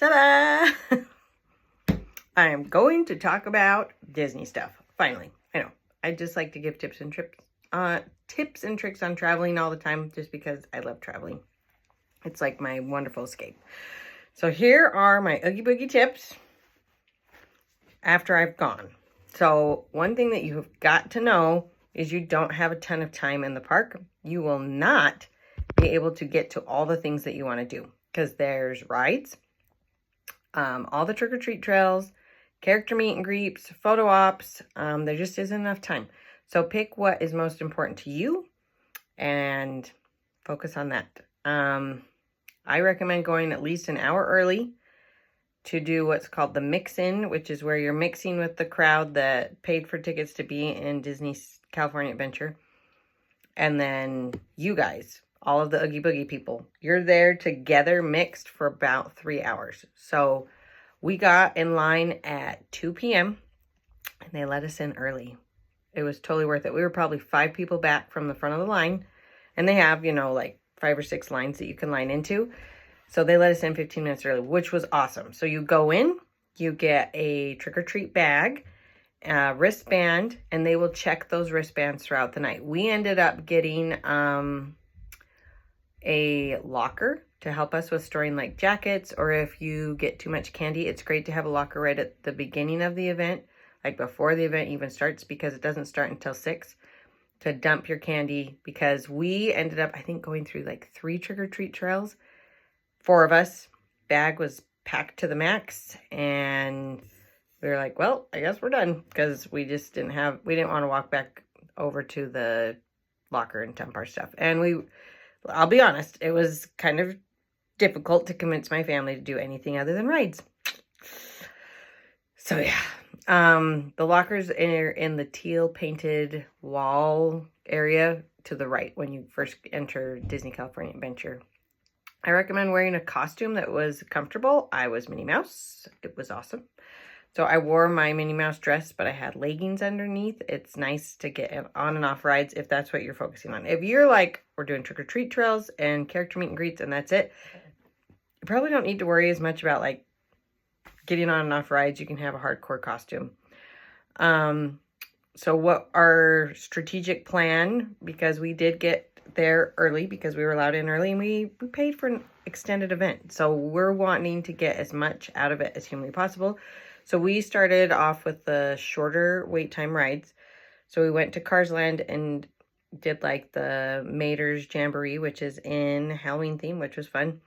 Ta-da! I am going to talk about Disney stuff. Finally, I know. I just like to give tips and tricks on traveling all the time just because I love traveling. It's like my wonderful escape. So here are my Oogie Boogie tips after I've gone. So one thing that you've got to know is you don't have a ton of time in the park. You will not be able to get to all the things that you want to do because there's rides, all the trick-or-treat trails, character meet and greets, photo ops. There just isn't enough time. So pick what is most important to you and focus on that. I recommend going at least an hour early to do what's called the mix-in, which is where you're mixing with the crowd that paid for tickets to be in Disney's California Adventure. And then you guys, all of the Oogie Boogie people, you're there together mixed for about 3 hours. So we got in line at 2 p.m. and they let us in early. It was totally worth it. We were probably 5 people back from the front of the line. And they have, like 5 or 6 lines that you can line into. So they let us in 15 minutes early, which was awesome. So you go in, you get a trick-or-treat bag, a wristband, and they will check those wristbands throughout the night. We ended up getting a locker to help us with storing like jackets, or if you get too much candy, it's great to have a locker right at the beginning of the event, like before the event even starts, because it doesn't start until 6, to dump your candy, because we ended up, I think, going through like 3 trick-or-treat trails. 4 of us. Bag was packed to the max, and we were like, well, I guess we're done, because we just didn't want to walk back over to the locker and dump our stuff. And I'll be honest, it was kind of difficult to convince my family to do anything other than rides. So yeah, the lockers are in the teal painted wall area to the right when you first enter Disney California Adventure. I recommend wearing a costume that was comfortable. I was Minnie Mouse. It was awesome. So I wore my Minnie Mouse dress, but I had leggings underneath. It's nice to get on and off rides if that's what you're focusing on. If you're like, we're doing trick-or-treat trails and character meet and greets and that's it, you probably don't need to worry as much about like getting on and off rides. You can have a hardcore costume. So what our strategic plan, because we did get there early because we were allowed in early, and we paid for an extended event. So we're wanting to get as much out of it as humanly possible. So we started off with the shorter wait time rides. So we went to Cars Land and did like the Mater's Jamboree, which is in Halloween theme, which was fun.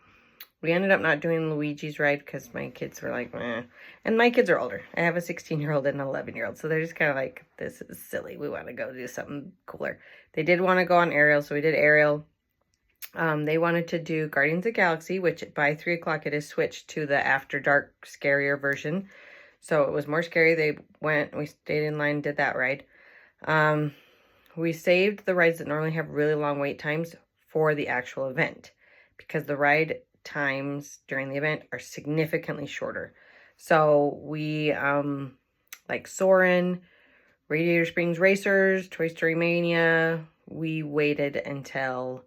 We ended up not doing Luigi's ride because my kids were like, meh. And my kids are older. I have a 16-year-old and an 11-year-old. So they're just kind of like, this is silly. We want to go do something cooler. They did want to go on Ariel, so we did Ariel. They wanted to do Guardians of the Galaxy, which by 3 o'clock it is switched to the After Dark scarier version. So it was more scary. We stayed in line, did that ride. We saved the rides that normally have really long wait times for the actual event, because the ride times during the event are significantly shorter. So we like Soarin', Radiator Springs Racers, Toy Story Mania, we waited until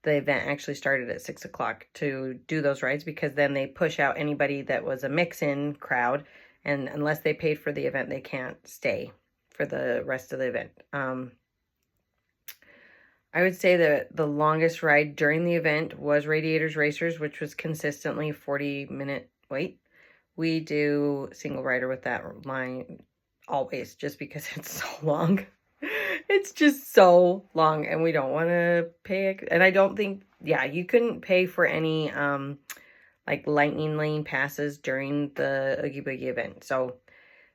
the event actually started at 6 o'clock to do those rides, because then they push out anybody that was a mix-in crowd, and unless they paid for the event, they can't stay for the rest of the event. I would say that the longest ride during the event was Radiators Racers, which was consistently 40-minute wait. We do single rider with that line always, just because it's so long. It's just so long, and we don't want to pay. And I don't think, you couldn't pay for any like lightning lane passes during the Oogie Boogie event. So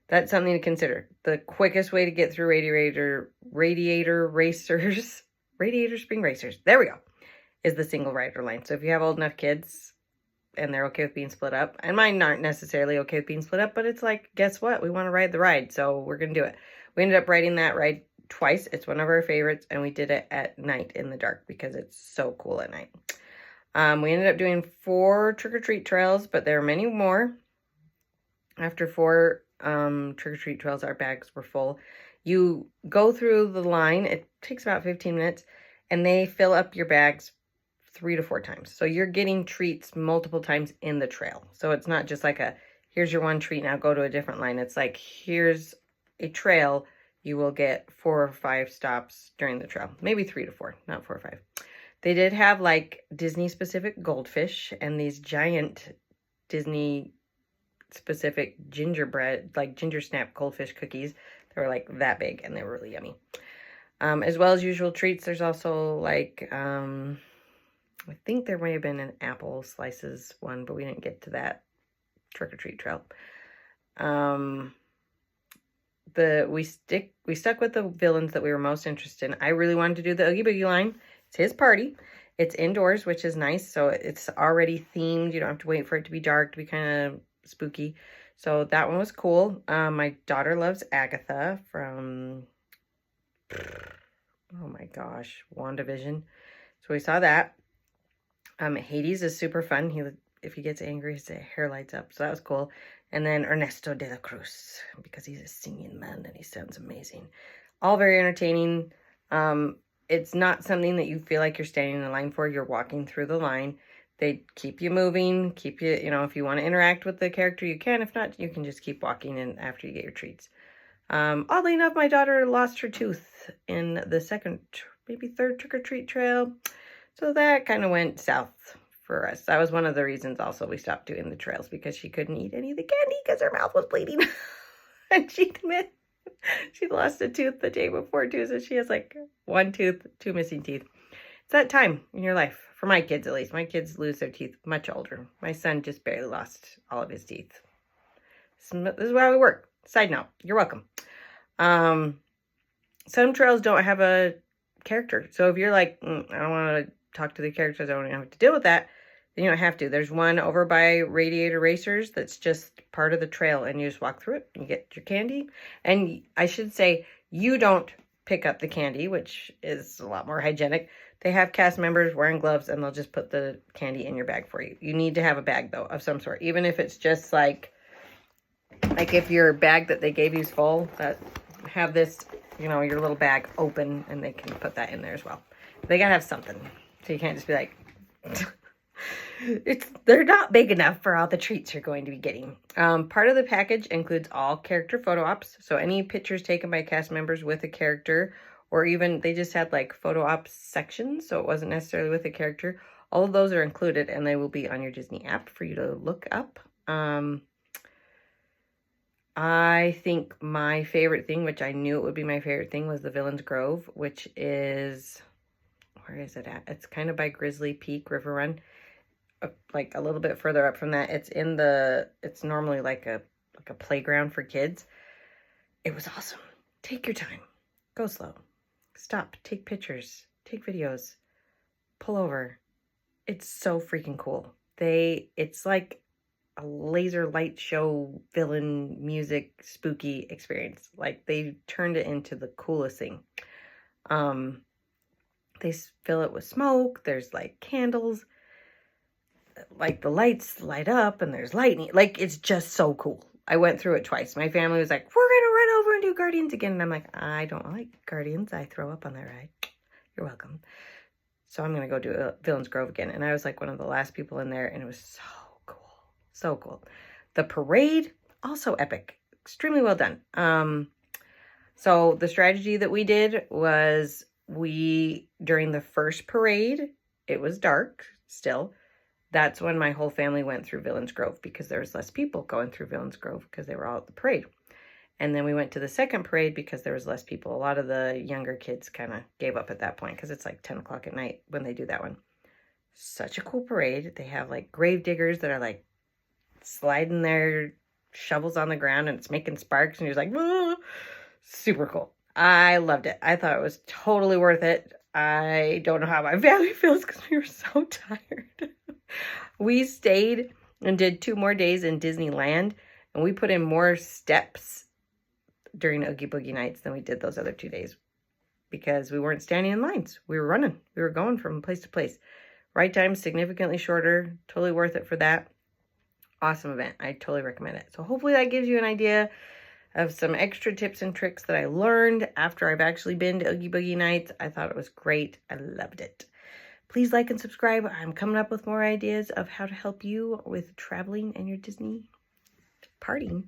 that's something to consider. The quickest way to get through Radiator Spring Racers, there we go, is the single rider line. So if you have old enough kids and they're okay with being split up, and mine aren't necessarily okay with being split up, but it's like, guess what? We want to ride the ride, so we're going to do it. We ended up riding that ride twice. It's one of our favorites, and we did it at night in the dark because it's so cool at night. We ended up doing 4 trick-or-treat trails, but there are many more. After 4 trick-or-treat trails, our bags were full. You go through the line. It takes about 15 minutes, and they fill up your bags 3 to 4 times. So you're getting treats multiple times in the trail. So it's not just like here's your one treat, now go to a different line. It's like, here's a trail. You will get 4 or 5 stops during the trail. Maybe 3 to 4, not 4 or 5. They did have like Disney specific goldfish and these giant Disney specific gingerbread, like ginger snap goldfish cookies. They were like that big and they were really yummy. As well as usual treats, there's also like, I think there may have been an apple slices one, but we didn't get to that trick-or-treat trail. We stuck with the villains that we were most interested in. I really wanted to do the Oogie Boogie line. It's his party. It's indoors, which is nice. So it's already themed. You don't have to wait for it to be dark to be kind of spooky. So that one was cool. My daughter loves Agatha from, oh my gosh, WandaVision. So we saw that. Hades is super fun. If he gets angry, his hair lights up. So that was cool. And then Ernesto de la Cruz, because he's a singing man and he sounds amazing. All very entertaining. It's not something that you feel like you're standing in line for. You're walking through the line. They keep you moving, keep you, if you want to interact with the character, you can. If not, you can just keep walking in after you get your treats. Oddly enough, my daughter lost her tooth in the second, maybe third trick-or-treat trail. So that kind of went south for us. That was one of the reasons also we stopped doing the trails, because she couldn't eat any of the candy because her mouth was bleeding. And she lost a tooth the day before too, so she has like 1 tooth, 2 missing teeth. It's that time in your life. For my kids, at least. My kids lose their teeth much older. My son just barely lost all of his teeth. This is how we work. Side note, you're welcome. Some trails don't have a character. So if you're like, I don't want to talk to the characters, I don't have to deal with that, then you don't have to. There's one over by Radiator Racers that's just part of the trail, and you just walk through it. You get your candy. And I should say, you don't pick up the candy, which is a lot more hygienic. They have cast members wearing gloves, and they'll just put the candy in your bag for you. You need to have a bag, though, of some sort. Even if it's just like if your bag that they gave you is full, have this, your little bag open, and they can put that in there as well. They gotta have something. So you can't just be like, they're not big enough for all the treats you're going to be getting. Part of the package includes all character photo ops. So any pictures taken by cast members with a character, or even they just had like photo ops sections, so it wasn't necessarily with a character. All of those are included, and they will be on your Disney app for you to look up. I think my favorite thing, which I knew it would be my favorite thing, was the Villains Grove, which is, where is it at? It's kind of by Grizzly Peak River Run, like a little bit further up from that. It's normally like a playground for kids. It was awesome. Take your time. Go slow. Stop. Take pictures. Take videos. Pull over. It's so freaking cool. It's like a laser light show, villain music, spooky experience. Like, they turned it into the coolest thing. They fill it with smoke. There's like candles. Like the lights light up and there's lightning. Like, it's just so cool. I went through it twice. My family was like, we're going to run over and do Guardians again. And I'm like, I don't like Guardians. I throw up on that ride. You're welcome. So I'm going to go do Villains Grove again. And I was like one of the last people in there, and it was so cool. So cool. The parade, also epic. Extremely well done. So the strategy that we did was during the first parade, it was dark still. That's when my whole family went through Villains Grove, because there was less people going through Villains Grove because they were all at the parade. And then we went to the second parade because there was less people. A lot of the younger kids kind of gave up at that point because it's like 10 o'clock at night when they do that one. Such a cool parade. They have like grave diggers that are like sliding their shovels on the ground, and it's making sparks, and you're like, whoa. Super cool. I loved it. I thought it was totally worth it. I don't know how my family feels because we were so tired. We stayed and did 2 more days in Disneyland, and we put in more steps during Oogie Boogie nights than we did those other 2 days, because we weren't standing in lines. We were running. We were going from place to place. Ride time significantly shorter. Totally worth it for that. Awesome event. I totally recommend it. So hopefully that gives you an idea of some extra tips and tricks that I learned after I've actually been to Oogie Boogie nights. I thought it was great. I loved it. Please like and subscribe. I'm coming up with more ideas of how to help you with traveling and your Disney partying.